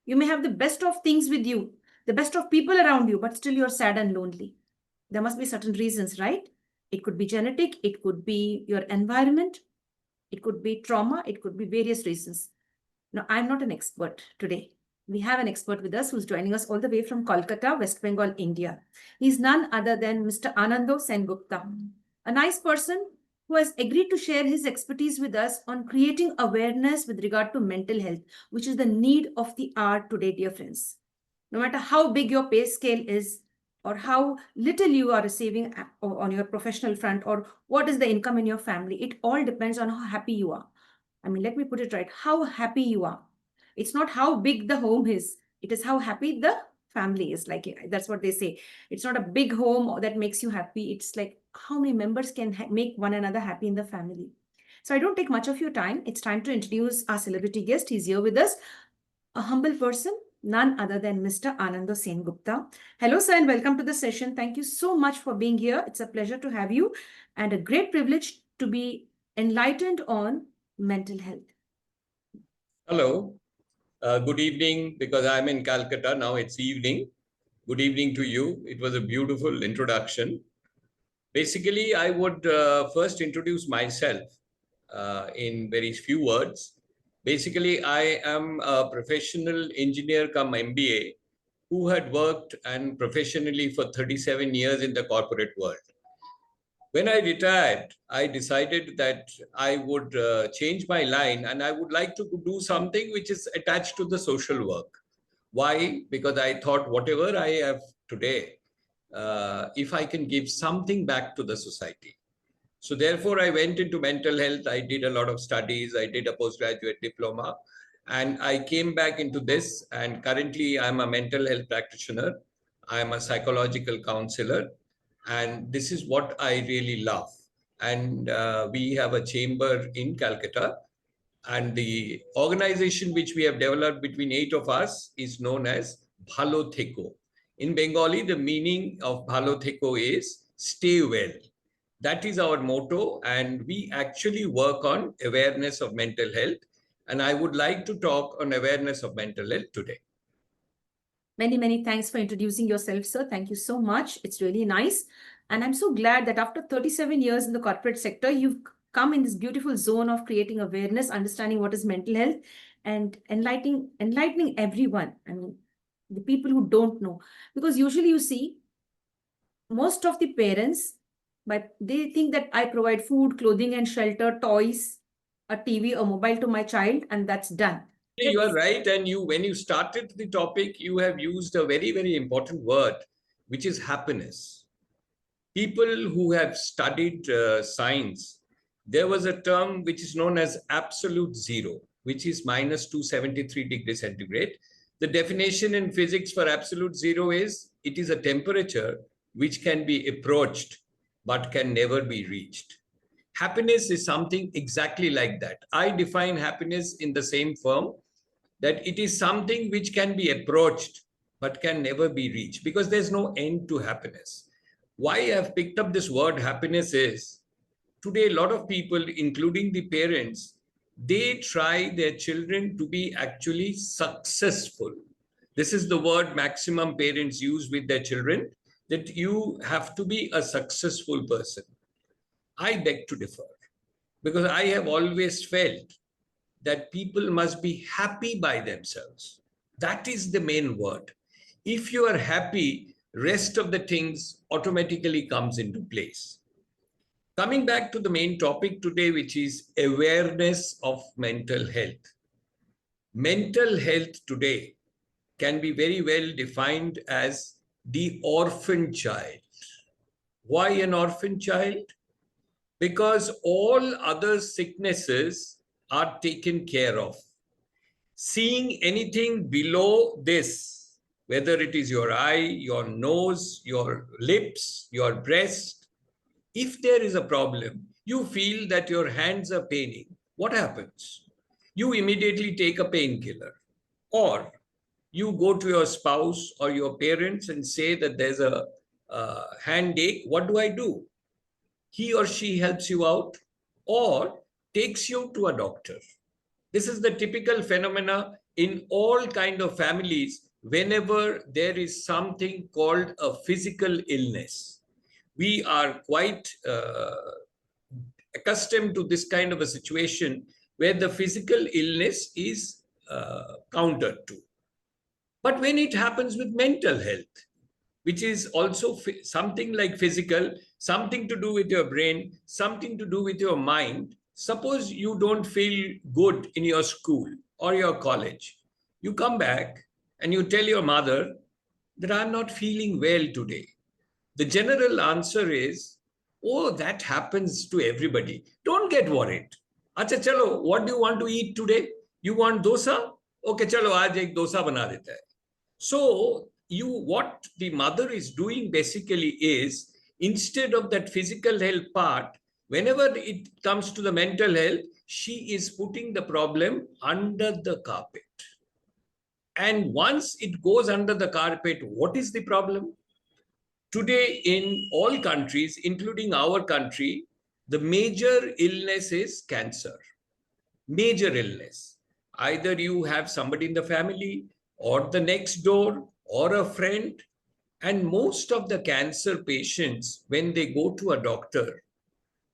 You may have the best of things with you, the best of people around you, but still you're sad and lonely. There must be certain reasons, right? It could be genetic, it could be your environment, it could be trauma, it could be various reasons. Now, I'm not an expert today. We have an expert with us who's joining us all the way from Kolkata, West Bengal, India. He's none other than Mr. Anando Sengupta, a nice person who has agreed to share his expertise with us on creating awareness with regard to mental health, which is the need of the hour today, dear friends. No matter how big your pay scale is, or how little you are receiving on your professional front, or what is the income in your family, it all depends on how happy you are. I mean, let me put it right, how happy you are. It's not how big the home is, it is how happy the family is. Like, that's what they say. It's not a big home that makes you happy. It's like how many members can make one another happy in the family. So I don't take much of your time. It's time to introduce our celebrity guest. He's here with us, a humble person, none other than Mr. Anando Sengupta. Hello, sir, and welcome to the session. Thank you so much for being here. It's a pleasure to have you and a great privilege to be enlightened on mental health. Hello. Good evening, because I'm in Calcutta. Now it's evening. Good evening to you. It was a beautiful introduction. Basically, I would first introduce myself in very few words. Basically, I am a professional engineer come MBA who had worked and professionally for 37 years in the corporate world. When I retired, I decided that I would change my line and I would like to do something which is attached to the social work. Why? Because I thought whatever I have today, if I can give something back to the society. So therefore, I went into mental health. I did a lot of studies. I did a postgraduate diploma. And I came back into this. And currently, I'm a mental health practitioner. I'm a psychological counselor. And this is what I really love. And we have a chamber in Calcutta. And the organization which we have developed between 8 of us is known as Bhalo Theko. In Bengali, the meaning of Bhalo Theko is stay well. That is our motto, and we actually work on awareness of mental health. And I would like to talk on awareness of mental health today. Many, many thanks for introducing yourself, sir. Thank you so much. It's really nice. And I'm so glad that after 37 years in the corporate sector, you've come in this beautiful zone of creating awareness, understanding what is mental health, and enlightening everyone. I mean, the people who don't know. Because usually you see most of the parents, but they think that I provide food, clothing, and shelter, toys, a TV, a mobile to my child, and that's done. You are right. And when you started the topic, you have used a very, very important word, which is happiness. People who have studied science, there was a term which is known as absolute zero, which is minus 273 degrees centigrade. The definition in physics for absolute zero is it is a temperature which can be approached but can never be reached. Happiness is something exactly like that. I define happiness in the same form, that it is something which can be approached but can never be reached, because there's no end to happiness. Why I've picked up this word happiness is, today a lot of people, including the parents, they try their children to be actually successful. This is the word maximum parents use with their children, that you have to be a successful person. I beg to differ, because I have always felt that people must be happy by themselves. That is the main word. If you are happy, rest of the things automatically comes into place. Coming back to the main topic today, which is awareness of mental health. Mental health today can be very well defined as the orphan child. Why an orphan child? Because all other sicknesses are taken care of. Seeing anything below this, whether it is your eye, your nose, your lips, your breast, if there is a problem, you feel that your hands are paining, what happens? You immediately take a painkiller, or you go to your spouse or your parents and say that there's a hand ache. What do I do? He or she helps you out or takes you to a doctor. This is the typical phenomena in all kind of families, whenever there is something called a physical illness, we are quite accustomed to this kind of a situation where the physical illness is countered to. But when it happens with mental health, which is also something like physical, something to do with your brain, something to do with your mind. Suppose you don't feel good in your school or your college. You come back and you tell your mother that I'm not feeling well today. The general answer is, oh, that happens to everybody. Don't get worried. Acha chalo, what do you want to eat today? You want dosa? Okay, chalo, aaj ek dosa bana deta hai. So what the mother is doing basically is, instead of that physical health part, whenever it comes to the mental health, she is putting the problem under the carpet. And once it goes under the carpet, what is the problem? Today, in all countries, including our country, the major illness is cancer. Major illness. Either you have somebody in the family, or the next door, or a friend. And most of the cancer patients, when they go to a doctor,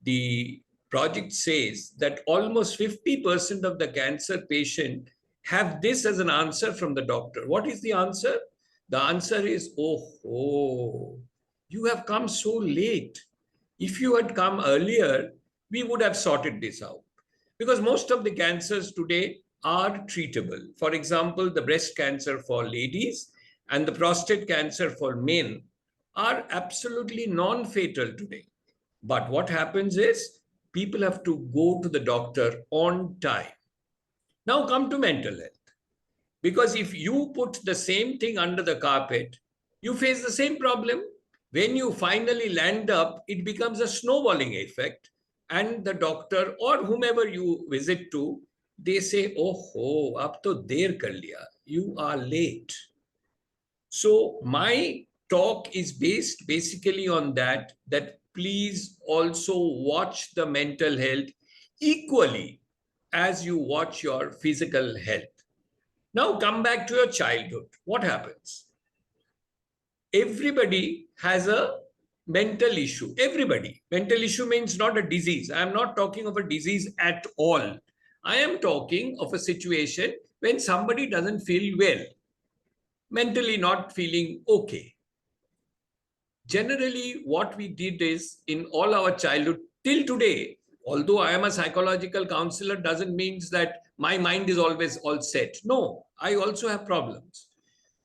the project says that almost 50% of the cancer patient have this as an answer from the doctor. What is the answer? The answer is, oh, you have come so late. If you had come earlier, we would have sorted this out. Because most of the cancers today are treatable. For example, the breast cancer for ladies and the prostate cancer for men are absolutely non-fatal today. But what happens is people have to go to the doctor on time. Now come to mental health. Because if you put the same thing under the carpet, you face the same problem. When you finally land up, it becomes a snowballing effect. And the doctor or whomever you visit to, they say, oh, ab to der kar liya. You are late. So my talk is based basically on that please also watch the mental health equally as you watch your physical health. Now come back to your childhood. What happens? Everybody has a mental issue. Everybody. Mental issue means not a disease. I am not talking of a disease at all. I am talking of a situation when somebody doesn't feel well, mentally not feeling okay. Generally, what we did is, in all our childhood till today, although I am a psychological counselor, doesn't mean that my mind is always all set. No, I also have problems.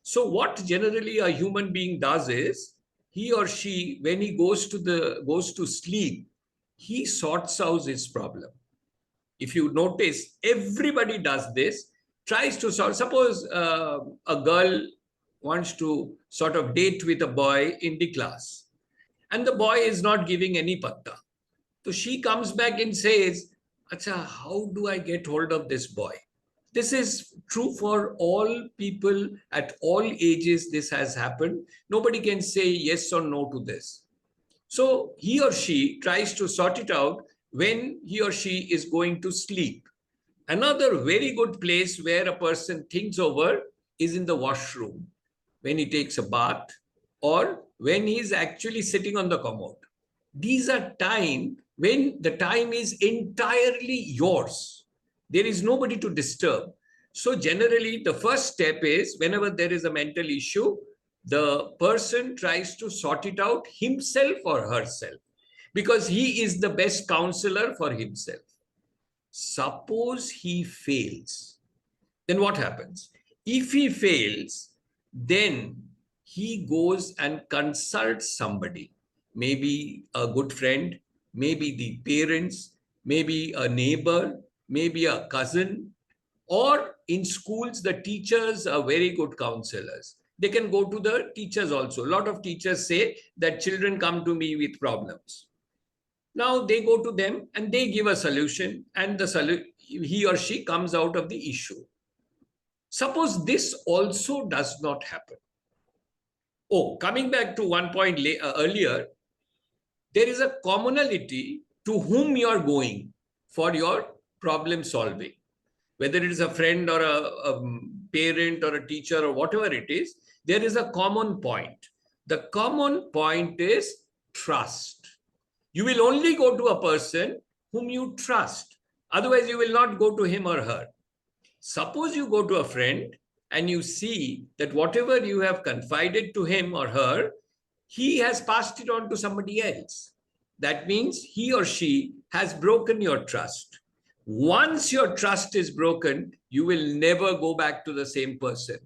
So what generally a human being does is, he or she, when he goes to sleep, he sorts out his problem. If you notice, everybody does this, tries to solve. Suppose a girl wants to sort of date with a boy in the class, and the boy is not giving any patta. So she comes back and says, Acha, how do I get hold of this boy? This is true for all people at all ages. This has happened. Nobody can say yes or no to this. So he or she tries to sort it out when he or she is going to sleep. Another very good place where a person thinks over is in the washroom, when he takes a bath or when he is actually sitting on the commode. These are time when the time is entirely yours. There is nobody to disturb. So generally, the first step is, whenever there is a mental issue, the person tries to sort it out himself or herself, because he is the best counselor for himself. Suppose he fails, then what happens? If he fails, then he goes and consults somebody, maybe a good friend, maybe the parents, maybe a neighbor, maybe a cousin, or in schools, the teachers are very good counselors. They can go to the teachers also. A lot of teachers say that children come to me with problems. Now they go to them and they give a solution, and he or she comes out of the issue. Suppose this also does not happen. Oh, coming back to one point earlier, there is a commonality to whom you are going for your problem solving. whether it is a friend or a parent or a teacher or whatever it is, there is a common point. The common point is trust. You will only go to a person whom you trust. Otherwise, you will not go to him or her. Suppose you go to a friend and you see that whatever you have confided to him or her, he has passed it on to somebody else. That means he or she has broken your trust. Once your trust is broken, you will never go back to the same person.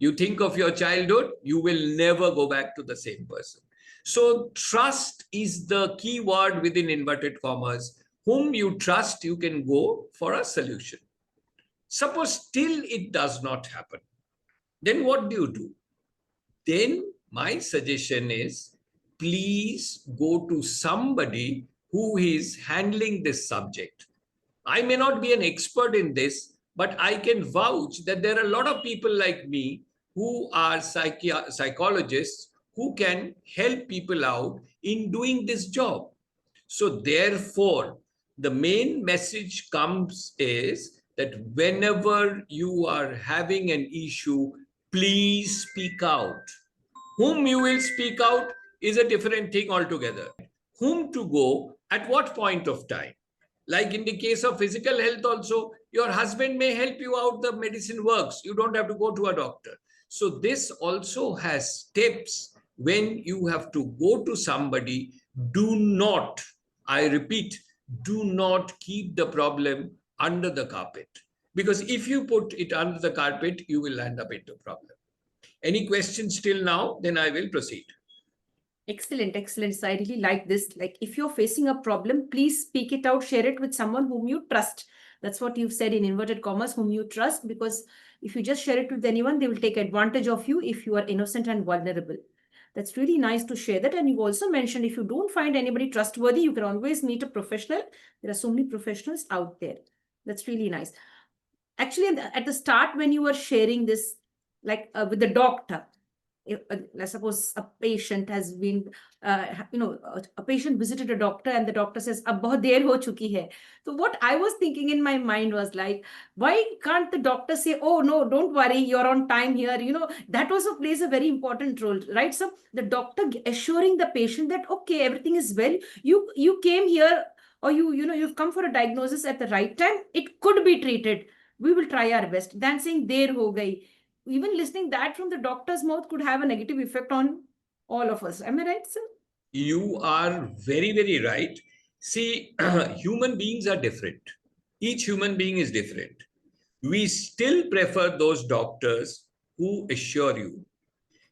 You think of your childhood, you will never go back to the same person. So trust is the key word within inverted commas. Whom you trust, you can go for a solution. Suppose still it does not happen. Then what do? Then my suggestion is, please go to somebody who is handling this subject. I may not be an expert in this, but I can vouch that there are a lot of people like me who are psychologists who can help people out in doing this job. So therefore, the main message comes is that whenever you are having an issue, please speak out. Whom you will speak out is a different thing altogether. Whom to go at what point of time? Like in the case of physical health also, your husband may help you out, the medicine works. You don't have to go to a doctor. So this also has steps when you have to go to somebody. Do not, I repeat, do not keep the problem under the carpet. Because if you put it under the carpet, you will end up into problem. Any questions till now? Then I will proceed. Excellent, excellent. So I really like this. Like if you're facing a problem, please speak it out, share it with someone whom you trust. That's what you've said in inverted commas, whom you trust, because if you just share it with anyone, they will take advantage of you if you are innocent and vulnerable. That's really nice to share that. And you also mentioned if you don't find anybody trustworthy, you can always meet a professional. There are so many professionals out there. That's really nice. Actually, at the start, when you were sharing this, like with the doctor, I suppose a patient has been, a patient visited a doctor and the doctor says, "Ab bahut der ho chuki hai." So what I was thinking in my mind was like, why can't the doctor say, "Oh no, don't worry, you're on time here." That also plays a very important role, right? So the doctor assuring the patient that, okay, everything is well. You came here, or you've come for a diagnosis at the right time. It could be treated. We will try our best. Than saying der ho gayi. Even listening that from the doctor's mouth could have a negative effect on all of us. Am I right, sir? You are very, very right. See, human beings are different. Each human being is different. We still prefer those doctors who assure you.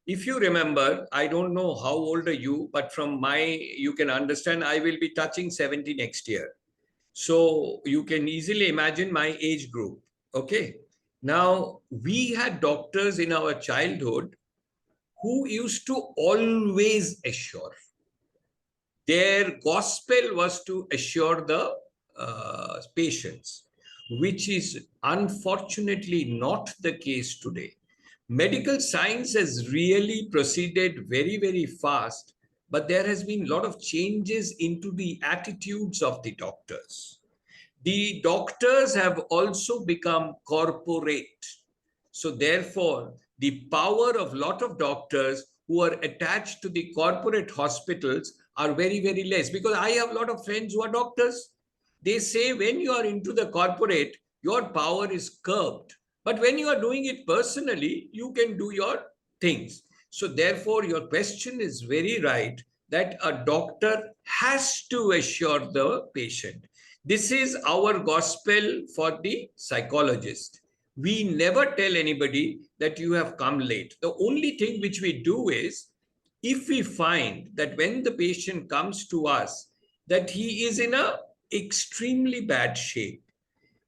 If you remember, I don't know how old are you, but you can understand I will be touching 70 next year. So you can easily imagine my age group. Okay. Now, we had doctors in our childhood who used to always assure. Their gospel was to assure the patients, which is unfortunately not the case today. Medical science has really proceeded very, very fast, but there has been a lot of changes into the attitudes of the doctors. The doctors have also become corporate. So therefore, the power of a lot of doctors who are attached to the corporate hospitals are very, very less. Because I have a lot of friends who are doctors. They say when you are into the corporate, your power is curbed. But when you are doing it personally, you can do your things. So therefore, your question is very right that a doctor has to assure the patient. This is our gospel for the psychologist. We never tell anybody that you have come late. The only thing which we do is, if we find that when the patient comes to us, that he is in a extremely bad shape,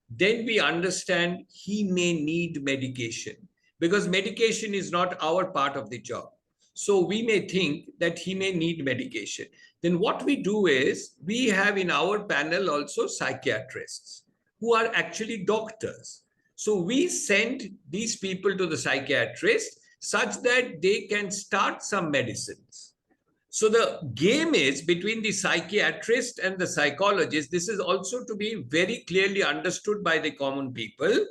then we understand he may need medication, because medication is not our part of the job. So we may think that he may need medication. Then what we do is, we have in our panel also psychiatrists who are actually doctors. So we send these people to the psychiatrist such that they can start some medicines. So the game is between the psychiatrist and the psychologist. This is also to be very clearly understood by the common people.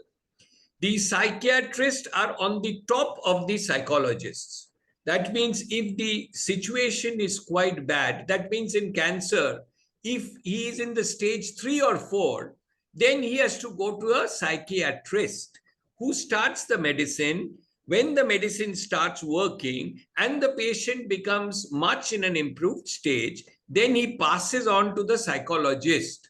The psychiatrists are on the top of the psychologists. That means if the situation is quite bad, that means in cancer, if he is in the stage 3 or 4, then he has to go to a psychiatrist who starts the medicine. When the medicine starts working and the patient becomes much in an improved stage, then he passes on to the psychologist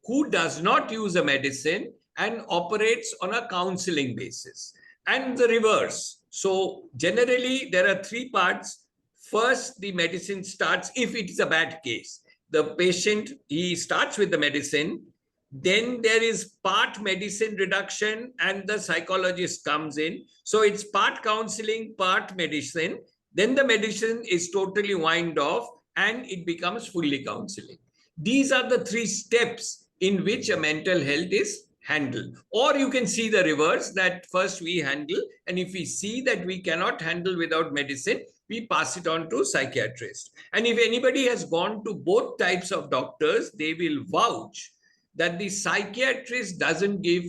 who does not use a medicine and operates on a counseling basis, and the reverse. So generally there are 3 parts. First, the medicine starts. If it is a bad case, the patient, he starts with the medicine, then there is part medicine reduction and the psychologist comes in. So it's part counseling, part medicine. Then the medicine is totally wind off and it becomes fully counseling. These are the 3 steps in which a mental health is handled. Or you can see the reverse, that first we handle, and if we see that we cannot handle without medicine, we pass it on to psychiatrist. And if anybody has gone to both types of doctors, they will vouch that the psychiatrist doesn't give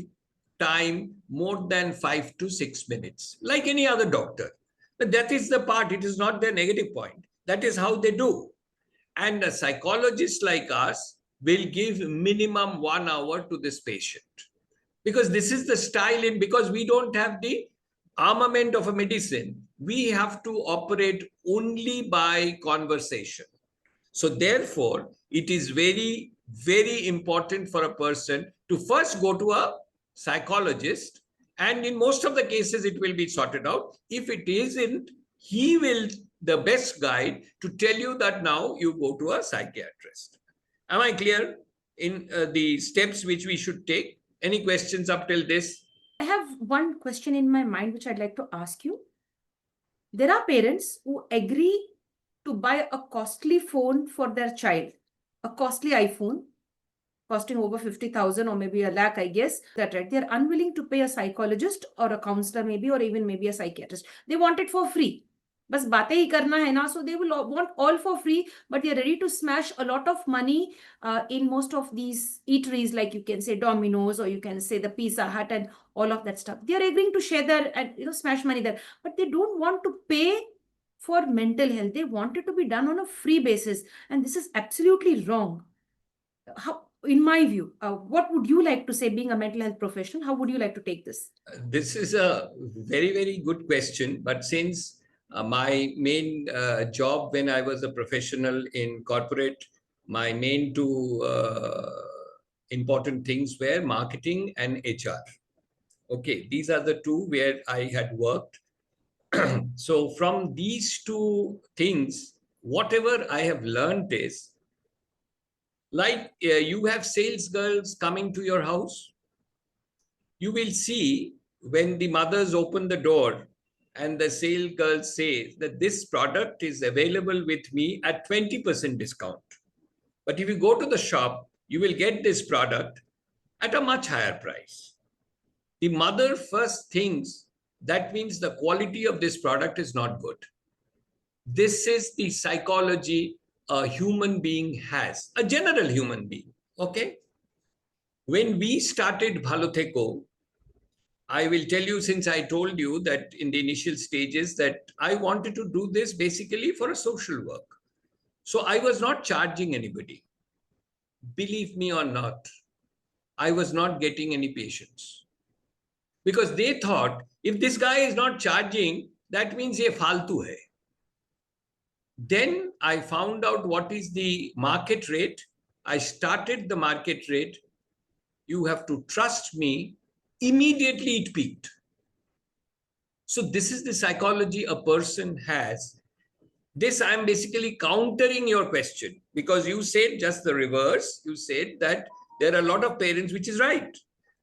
time more than 5 to 6 minutes, like any other doctor. But that is the part, it is not their negative point. That is how they do. And a psychologist like us will give minimum 1 hour to this patient. Because this is the style, in because we don't have the armament of a medicine. We have to operate only by conversation. So therefore, it is very, very important for a person to first go to a psychologist. And in most of the cases, it will be sorted out. If it isn't, he will the best guide to tell you that now you go to a psychiatrist. Am I clear in the steps which we should take? Any questions up till this? I have one question in my mind which I'd like to ask you. There are parents who agree to buy a costly phone for their child, a costly iPhone costing over 50,000 or maybe a lakh, I guess. That right? They're unwilling to pay a psychologist or a counselor maybe, or even maybe a psychiatrist. They want it for free. बस बातें ही करना है ना, so they will want all for free, but they're ready to smash a lot of money in most of these eateries, like you can say Domino's or you can say the Pizza Hut and all of that stuff. They're agreeing to share their and smash money there, but they don't want to pay for mental health. They want it to be done on a free basis, and this is absolutely wrong. How, in my view, what would you like to say, being a mental health professional? How would you like to take this? This is a very, very good question, but since my main job when I was a professional in corporate, my main 2 important things were marketing and HR. Okay, these are the 2 where I had worked. So from these 2 things, whatever I have learned is, like you have sales girls coming to your house, you will see when the mothers open the door and the sale girl says that this product is available with me at 20% discount. But if you go to the shop, you will get this product at a much higher price. The mother first thinks that means the quality of this product is not good. This is the psychology a human being has, a general human being. Okay. When we started Bhalotheko, I will tell you, since I told you that in the initial stages that I wanted to do this basically for a social work. So I was not charging anybody. Believe me or not, I was not getting any patients. Because they thought, if this guy is not charging, that means ye faltu hai. Then I found out what is the market rate. I started the market rate. You have to trust me, immediately it peaked. So this is the psychology a person has. This I'm basically countering your question, because you said just the reverse. You said that there are a lot of parents, which is right.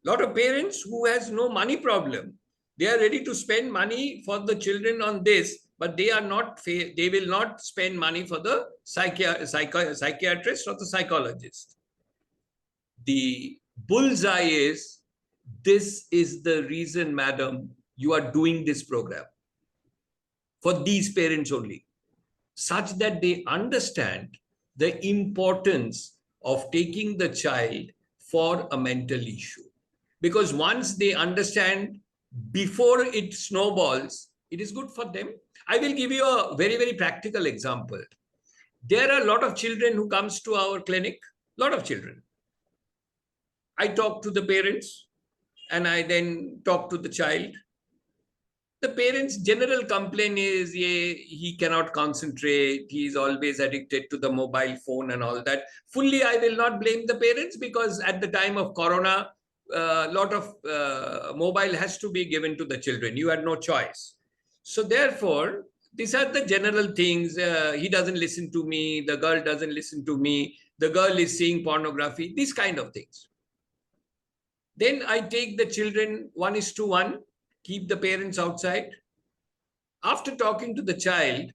A lot of parents who has no money problem. They are ready to spend money for the children on this, but they are not, they will not spend money for the psychiatrist or the psychologist. The bullseye is, this is the reason, madam, you are doing this program for these parents only. such that they understand the importance of taking the child for a mental issue. Because once they understand before it snowballs, it is good for them. I will give you a very, very practical example. There are a lot of children who comes to our clinic, a lot of children. I talk to the parents and I then talk to the child. The parents' general complaint is, yeah, he cannot concentrate. He is always addicted to the mobile phone and all that. Fully, I will not blame the parents because at the time of Corona, a lot of mobile has to be given to the children. You had no choice. So therefore, these are the general things. He doesn't listen to me. The girl doesn't listen to me. The girl is seeing pornography. These kind of things. Then I take the children 1:1, keep the parents outside. After talking to the child,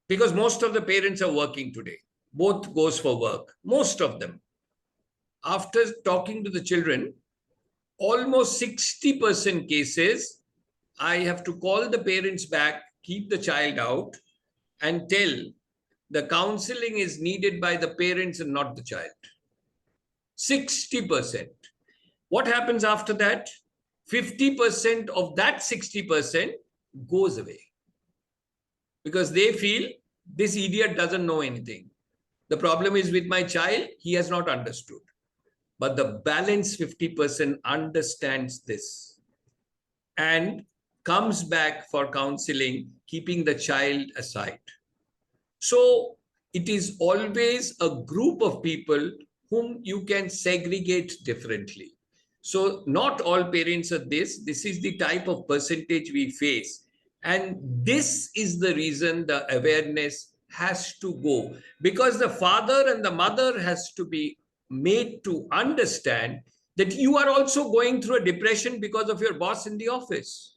because most of the parents are working today, both goes for work, most of them. After talking to the children, almost 60% cases, I have to call the parents back, keep the child out, and tell the counseling is needed by the parents and not the child. 60%. What happens after that? 50% of that 60% goes away. Because they feel this idiot doesn't know anything. The problem is with my child, he has not understood. But the balance 50% understands this and comes back for counseling, keeping the child aside. So it is always a group of people whom you can segregate differently. So not all parents are this. This is the type of percentage we face. And this is the reason the awareness has to go. Because the father and the mother has to be made to understand that you are also going through a depression because of your boss in the office.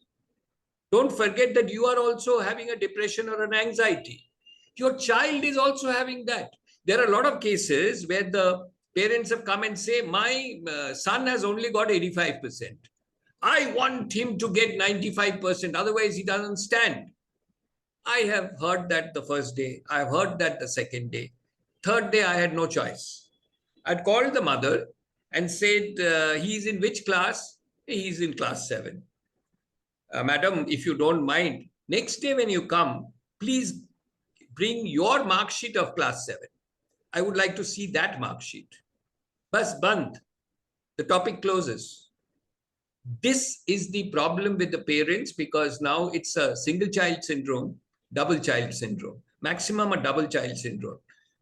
Don't forget that you are also having a depression or an anxiety. Your child is also having that. There are a lot of cases where the parents have come and say, my son has only got 85%. I want him to get 95%. Otherwise, he doesn't stand. I have heard that the first day. I've heard that the second day. Third day, I had no choice. I'd called the mother and said, he's in which class? He's in class 7. Madam, if you don't mind, next day when you come, please bring your mark sheet of class 7. I would like to see that mark sheet. Bas band. The topic closes. This is the problem with the parents because now it's a single child syndrome, double child syndrome, maximum a double child syndrome.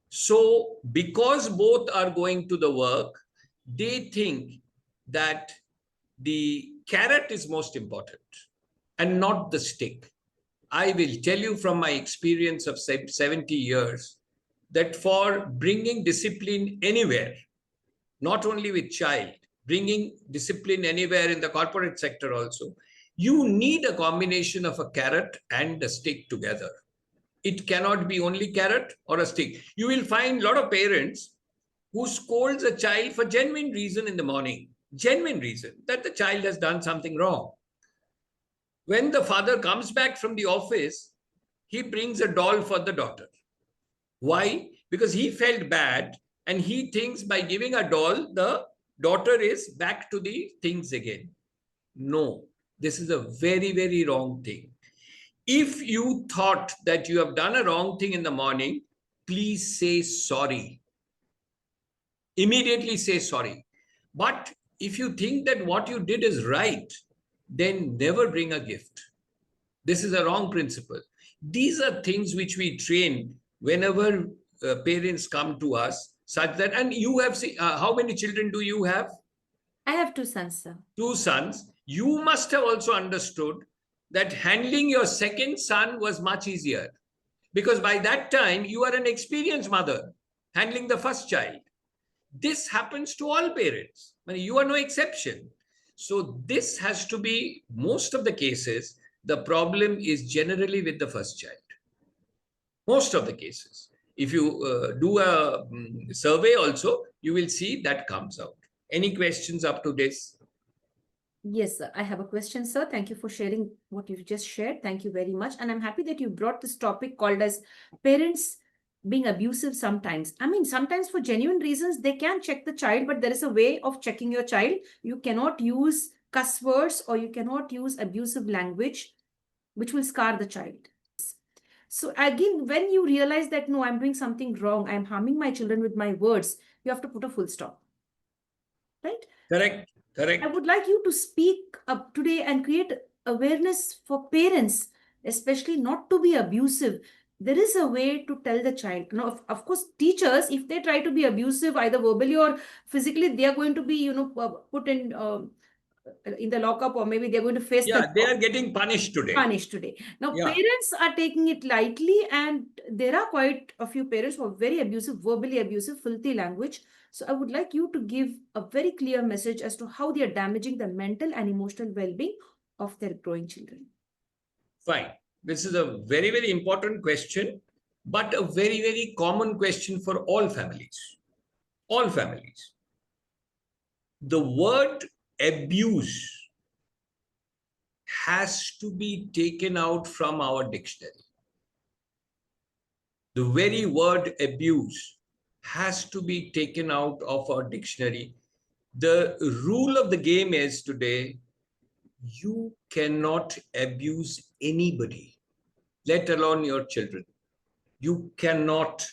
So because both are going to the work, they think that the carrot is most important and not the stick. I will tell you from my experience of 70 years that for bringing discipline anywhere, not only with child, bringing discipline anywhere in the corporate sector also, you need a combination of a carrot and a stick together. It cannot be only carrot or a stick. You will find a lot of parents who scolds a child for genuine reason in the morning, genuine reason that the child has done something wrong. When the father comes back from the office, he brings a doll for the daughter. Why? Because he felt bad and he thinks by giving a doll, the daughter is back to the things again. No, this is a very, very wrong thing. If you thought that you have done a wrong thing in the morning, please say sorry. Immediately say sorry. But if you think that what you did is right, then never bring a gift. This is a wrong principle. These are things which we train whenever parents come to us, such that, and you have seen, how many children do you have? I have 2 sons, sir. 2 sons. You must have also understood that handling your second son was much easier. Because by that time, you are an experienced mother handling the first child. This happens to all parents. I mean, you are no exception. So this has to be, most of the cases, the problem is generally with the first child. Most of the cases. If you do a survey also, you will see that comes out. Any questions up to this? Yes, sir. I have a question, sir. Thank you for sharing what you've just shared. Thank you very much. And I'm happy that you brought this topic called as parents being abusive sometimes. I mean, sometimes for genuine reasons, they can check the child, but there is a way of checking your child. You cannot use cuss words or you cannot use abusive language, which will scar the child. So again, when you realize that, no, I'm doing something wrong, I'm harming my children with my words, you have to put a full stop, right? Correct, I correct. would like you to speak up today and create awareness for parents, especially not to be abusive. There is a way to tell the child. Now, of course, teachers, if they try to be abusive, either verbally or physically, they are going to be, put in the lockup, or maybe they're going to face the Yeah, they law, are getting punished today. punished today. Now, Yeah, parents are taking it lightly, and there are quite a few parents who are very abusive, verbally abusive, filthy language. So, I would like you to give a very clear message as to how they are damaging the mental and emotional well being of their growing children. fine. This is a very, very important question, but a very, very common question for all families. All families. The word abuse has to be taken out from our dictionary. The very word abuse has to be taken out of our dictionary. The rule of the game is today, you cannot abuse anybody, let alone your children. You cannot.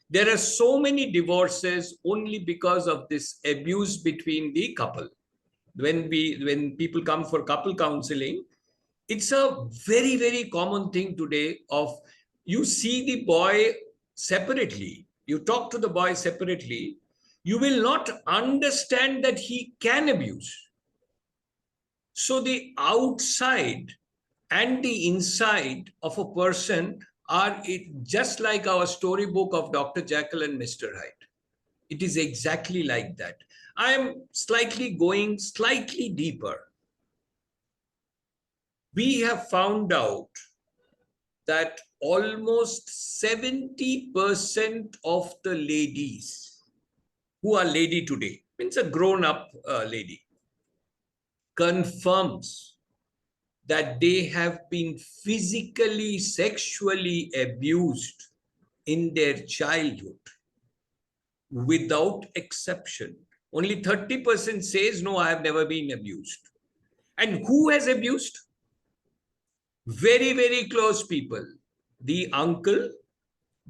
There are so many divorces only because of this abuse between the couple. When people come for couple counseling, it's a very, very common thing today of you see the boy separately, you talk to the boy separately, you will not understand that he can abuse. So the outside and the inside of a person are it just like our storybook of Dr. Jekyll and Mr. Hyde. It is exactly like that. I am slightly going slightly deeper. We have found out that almost 70% of the ladies who are lady today, means a grown up lady, confirms that they have been physically, sexually abused in their childhood without exception. Only 30% says, no, I have never been abused. And who has abused? Very, very close people. The uncle,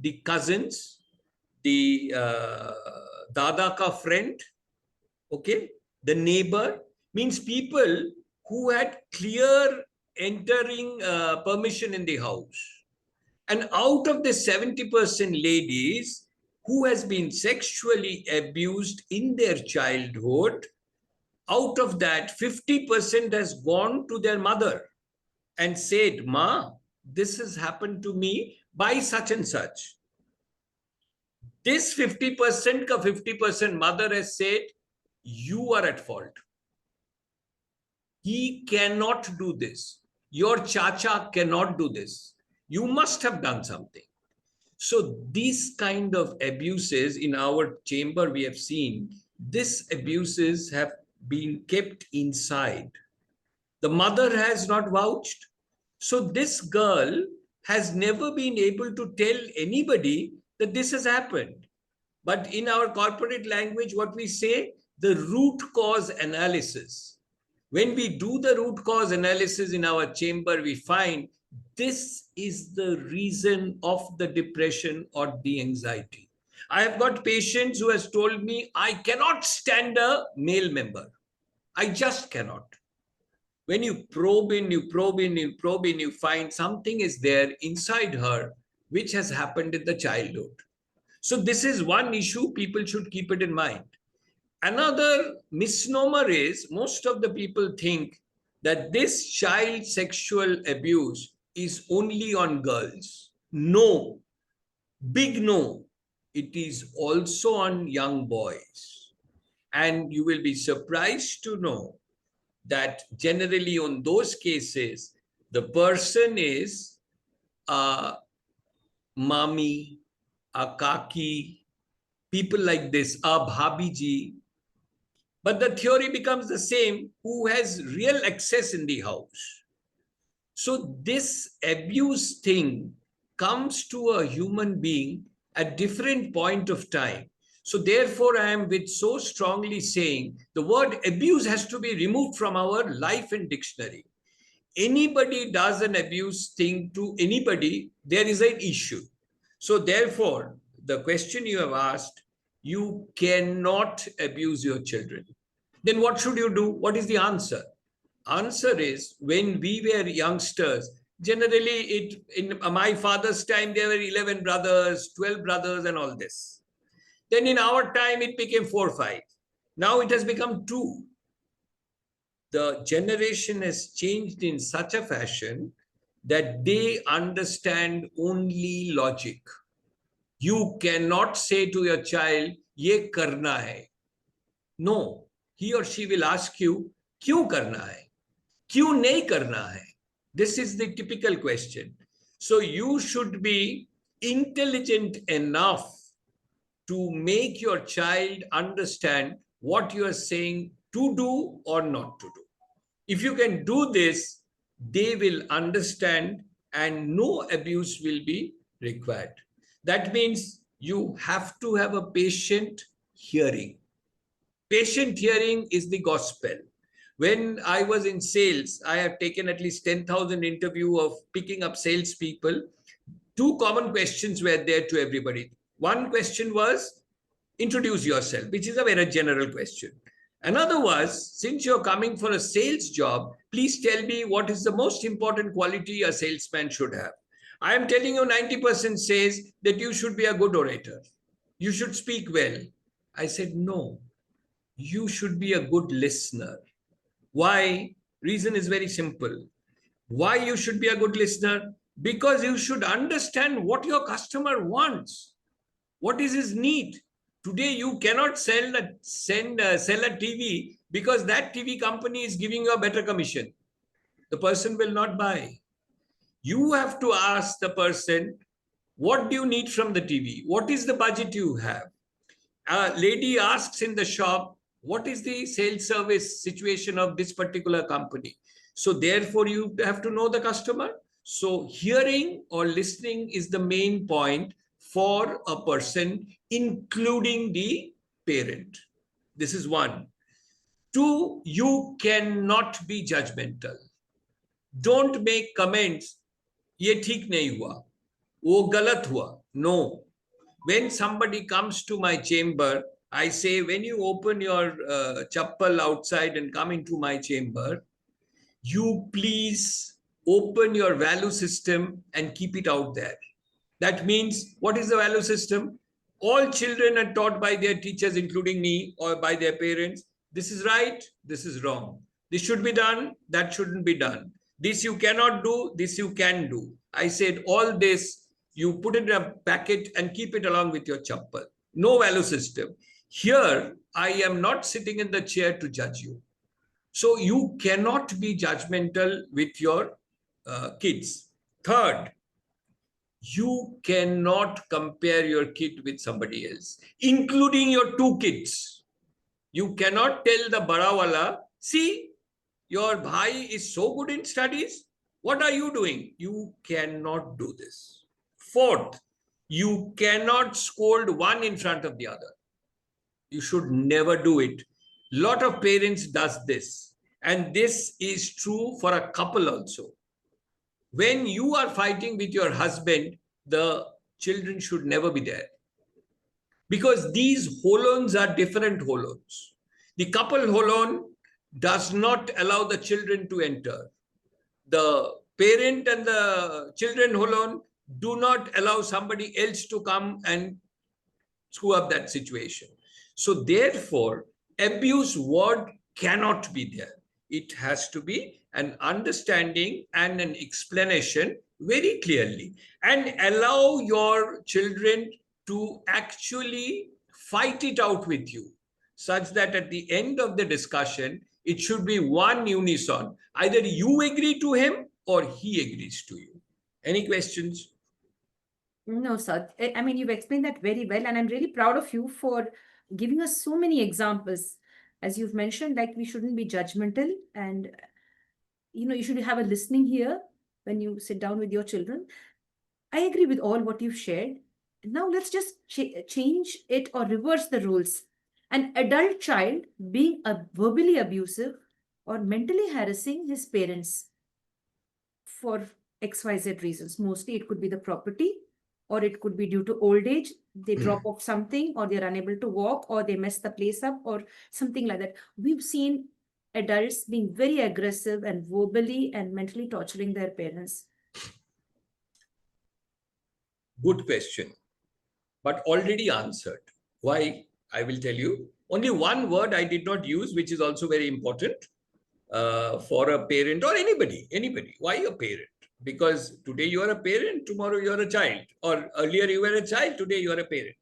the cousins, the dada ka friend, okay, the neighbor, means people who had clear entering permission in the house. And out of the 70% ladies who has been sexually abused in their childhood, out of that 50% has gone to their mother and said, Ma, this has happened to me by such and such. This 50% ka 50% mother has said, you are at fault. He cannot do this. Your chacha cannot do this. You must have done something. So these kind of abuses in our chamber we have seen, these abuses have been kept inside. The mother has not vouched. So this girl has never been able to tell anybody that this has happened. But in our corporate language, what we say, the root cause analysis. When we do the root cause analysis in our chamber, we find this is the reason of the depression or the anxiety. I have got patients who has told me, I cannot stand a male member. I just cannot. When you probe in, you probe in, you probe in, you find something is there inside her, which has happened in the childhood. So this is one issue people should keep it in mind. Another misnomer is most of the people think that this child sexual abuse is only on girls. No, big no. It is also on young boys. And you will be surprised to know that generally on those cases, the person is a mommy, a kaki, people like this, a bhabiji, But the theory becomes the same, who has real access in the house. So this abuse thing comes to a human being at different point of time. So therefore, I am with so strongly saying the word abuse has to be removed from our life and dictionary. Anybody does an abuse thing to anybody, there is an issue. So therefore, the question you have asked, you cannot abuse your children. Then what should you do? What is the answer? Answer is, when we were youngsters, generally in my father's time, there were 11 brothers, 12 brothers and all this. Then in our time, it became 4 or 5. Now it has become 2. The generation has changed in such a fashion that they understand only logic. You cannot say to your child, ye karna hai. No, he or she will ask you, kyun karna hai? Kyun nahi karna hai? This is the typical question. So you should be intelligent enough to make your child understand what you are saying to do or not to do. If you can do this, they will understand and no abuse will be required. That means you have to have a patient hearing. Patient hearing is the gospel. When I was in sales, I have taken at least 10,000 interview of picking up salespeople. 2 common questions were there to everybody. One question was, introduce yourself, which is a very general question. Another was, since you're coming for a sales job, please tell me what is the most important quality a salesman should have. I am telling you 90% says that you should be a good orator. You should speak well. I said, no, you should be a good listener. Why? Reason is very simple. Why you should be a good listener? Because you should understand what your customer wants. What is his need? Today, you cannot sell a TV because that TV company is giving you a better commission. The person will not buy. You have to ask the person, what do you need from the TV? What is the budget you have? A lady asks in the shop, what is the sales service situation of this particular company? So therefore, you have to know the customer. So hearing or listening is the main point for a person, including the parent. This is 1. 2, you cannot be judgmental. Don't make comments, ye theek nahi hua, wo galat hua. No. When somebody comes to my chamber, I say, when you open your chappal outside and come into my chamber, you please open your value system and keep it out there. That means, what is the value system? All children are taught by their teachers, including me, or by their parents. This is right, this is wrong. This should be done, that shouldn't be done. This you cannot do, this you can do. I said, all this, you put it in a packet and keep it along with your chappal. No value system. Here, I am not sitting in the chair to judge you. So you cannot be judgmental with your kids. Third, you cannot compare your kid with somebody else, including your 2 kids. You cannot tell the barawala, see, your bhai is so good in studies. What are you doing? You cannot do this. Fourth, you cannot scold one in front of the other. You should never do it. Lot of parents does this. And this is true for a couple also. When you are fighting with your husband, the children should never be there. Because these holons are different holons. The couple holon does not allow the children to enter. The parent and the children holon do not allow somebody else to come and screw up that situation. So therefore, abuse word cannot be there. It has to be an understanding and an explanation very clearly, and allow your children to actually fight it out with you, such that at the end of the discussion, it should be one unison. Either you agree to him or he agrees to you. Any questions? No, sir. I mean, you've explained that very well, and I'm really proud of you for giving us so many examples. as you've mentioned, like we shouldn't be judgmental, and you should have a listening here when you sit down with your children. I agree with all what you've shared. Now let's just change it or reverse the rules. An adult child being verbally abusive or mentally harassing his parents for XYZ reasons. Mostly it could be the property, or it could be due to old age. They drop off something, or they're unable to walk, or they mess the place up, or something like that. We've seen adults being very aggressive and verbally and mentally torturing their parents. Good question, but already answered. Why? I will tell you. Only one word I did not use, which is also very important for a parent or anybody. Why a parent? Because today you are a parent, tomorrow you are a child, or earlier you were a child, today you are a parent.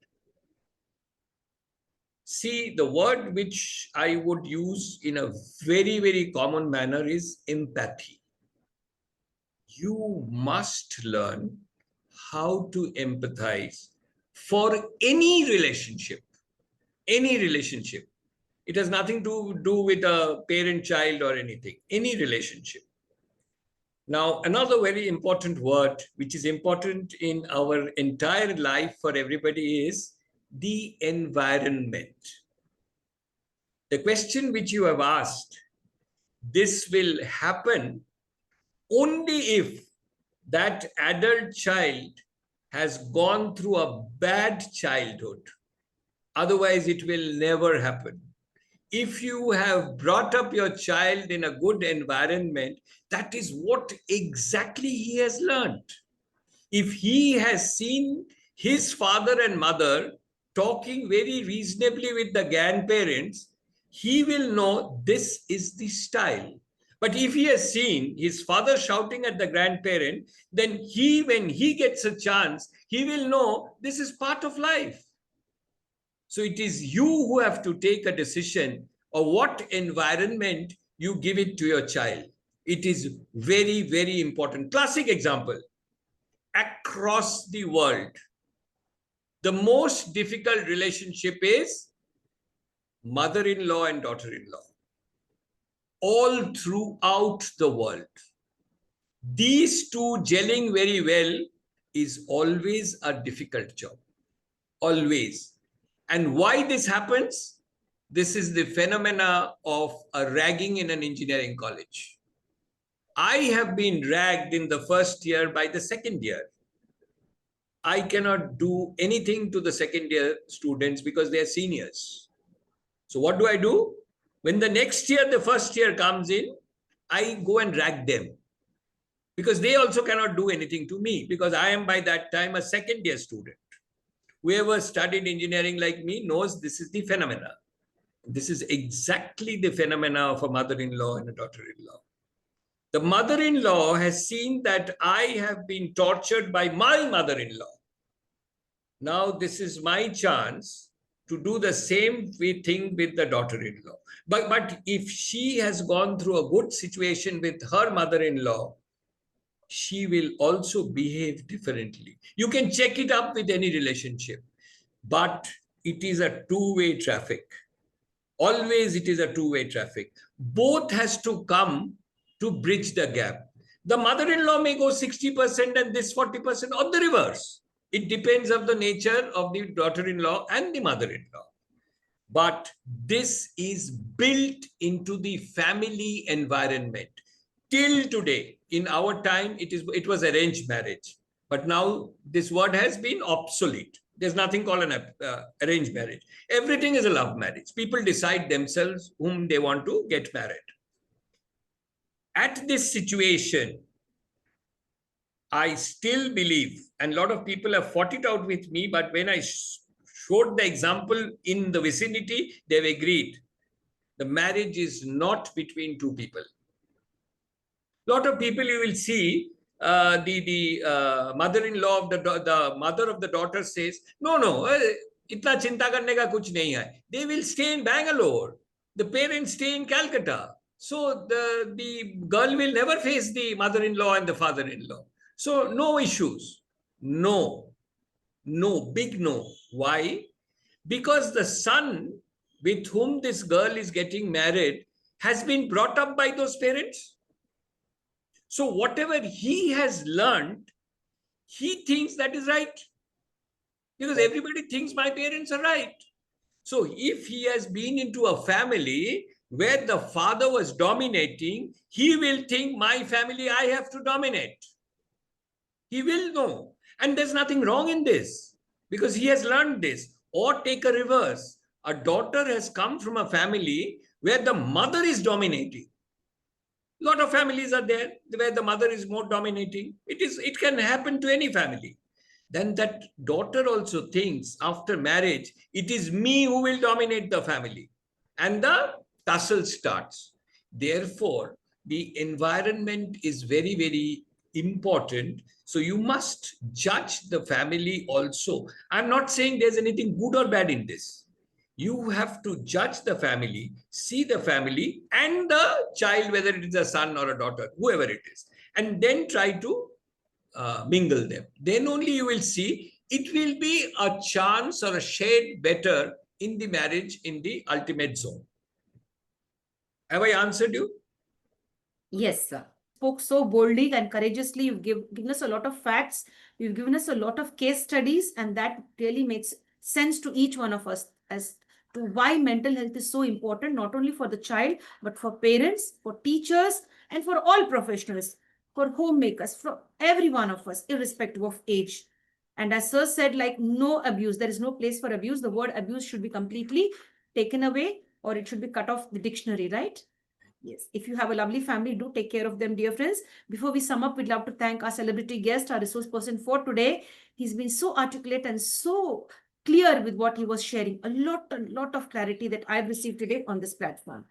See, the word which I would use in a very, very common manner is empathy. You must learn how to empathize for any relationship. Any relationship. It has nothing to do with a parent-child or anything. Any relationship. Now, another very important word, which is important in our entire life for everybody, is the environment. The question which you have asked, this will happen only if that adult child has gone through a bad childhood. Otherwise, it will never happen. If you have brought up your child in a good environment, that is what exactly he has learned. If he has seen his father and mother talking very reasonably with the grandparents, he will know this is the style. But if he has seen his father shouting at the grandparent, then when he gets a chance, he will know this is part of life. So it is you who have to take a decision of what environment you give it to your child. It is very, very important. Classic example. Across the world, the most difficult relationship is mother-in-law and daughter-in-law. All throughout the world. These two gelling very well is always a difficult job. Always. And why this happens? This is the phenomena of a ragging in an engineering college. I have been ragged in the first year by the second year. I cannot do anything to the second year students because they are seniors. So what do? When the next year, the first year comes in, I go and rag them. Because they also cannot do anything to me because I am by that time a second year student. Whoever studied engineering like me knows this is the phenomena. This is exactly the phenomena of a mother-in-law and a daughter-in-law. The mother-in-law has seen that I have been tortured by my mother-in-law. Now this is my chance to do the same thing with the daughter-in-law. But if she has gone through a good situation with her mother-in-law, she will also behave differently. You can check it up with any relationship, but it is a two-way traffic. Always it is a two-way traffic. Both has to come to bridge the gap. The mother-in-law may go 60% and this 40% or the reverse. It depends on the nature of the daughter-in-law and the mother-in-law. But this is built into the family environment. Till today, in our time, it was arranged marriage. But now this word has been obsolete. There's nothing called an arranged marriage. Everything is a love marriage. People decide themselves whom they want to get married. At this situation, I still believe, and a lot of people have fought it out with me, but when I showed the example in the vicinity, they've agreed. The marriage is not between two people. A lot of people you will see, the mother-in-law of the mother of the daughter says, no, itna chinta karne ka kuch nahi hai. They will stay in Bangalore. The parents stay in Calcutta. So the girl will never face the mother-in-law and the father-in-law. So no issues. No, big no. Why? Because the son with whom this girl is getting married has been brought up by those parents. So whatever he has learned, he thinks that is right. Because everybody thinks my parents are right. So if he has been into a family where the father was dominating, he will think my family, I have to dominate. He will know. And there's nothing wrong in this because he has learned this. Or take a reverse. A daughter has come from a family where the mother is dominating. A lot of families are there where the mother is more dominating. It can happen to any family. Then that daughter also thinks after marriage, it is me who will dominate the family. And the tussle starts. Therefore, the environment is very, very important. So you must judge the family also. I'm not saying there's anything good or bad in this. You have to judge the family, see the family and the child, whether it is a son or a daughter, whoever it is, and then try to mingle them. Then only you will see it will be a chance or a shade better in the marriage in the ultimate zone. Have I answered you? Yes, sir. Spoke so boldly and courageously. You've given us a lot of facts. You've given us a lot of case studies, and that really makes sense to each one of us as to why mental health is so important, not only for the child, but for parents, for teachers, and for all professionals, for homemakers, for every one of us, irrespective of age. And as Sir said, like no abuse, there is no place for abuse. The word abuse should be completely taken away or it should be cut off the dictionary, right? Yes. If you have a lovely family, do take care of them, dear friends. Before we sum up, we'd love to thank our celebrity guest, our resource person for today. He's been so articulate and so clear with what he was sharing. A lot of clarity that I've received today on this platform.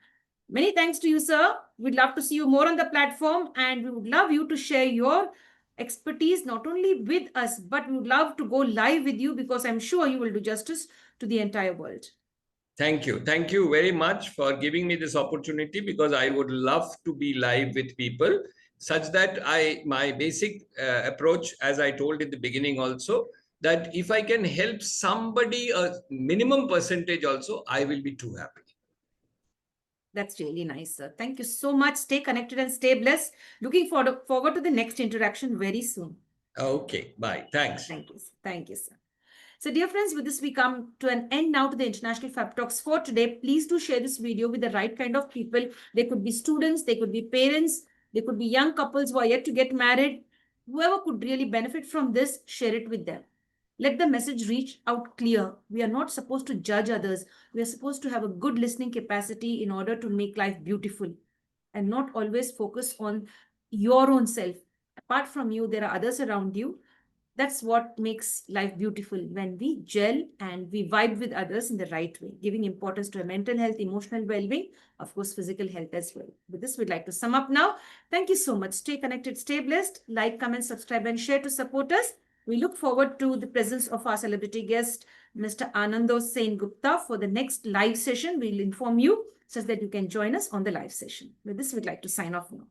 Many thanks to you, sir. We'd love to see you more on the platform and we would love you to share your expertise not only with us, but we would love to go live with you because I'm sure you will do justice to the entire world. Thank you. Thank you very much for giving me this opportunity because I would love to be live with people such that my basic approach, as I told in the beginning also, that if I can help somebody a minimum percentage also, I will be too happy. That's really nice, sir. Thank you so much. Stay connected and stay blessed. Looking forward to the next interaction very soon. Okay, bye. Thanks. Thank you. Thank you, sir. So dear friends, with this we come to an end now to the International Fab Talks for today. Please do share this video with the right kind of people. They could be students, they could be parents, they could be young couples who are yet to get married. Whoever could really benefit from this, share it with them. Let the message reach out clear. We are not supposed to judge others. We are supposed to have a good listening capacity in order to make life beautiful and not always focus on your own self. Apart from you, there are others around you. That's what makes life beautiful, when we gel and we vibe with others in the right way, giving importance to mental health, emotional well-being, of course, physical health as well. With this, we'd like to sum up now. Thank you so much. Stay connected, stay blessed. Like, comment, subscribe, and share to support us. We look forward to the presence of our celebrity guest, Mr. Anando Sen Gupta, for the next live session. We'll inform you so that you can join us on the live session. With this, we'd like to sign off now.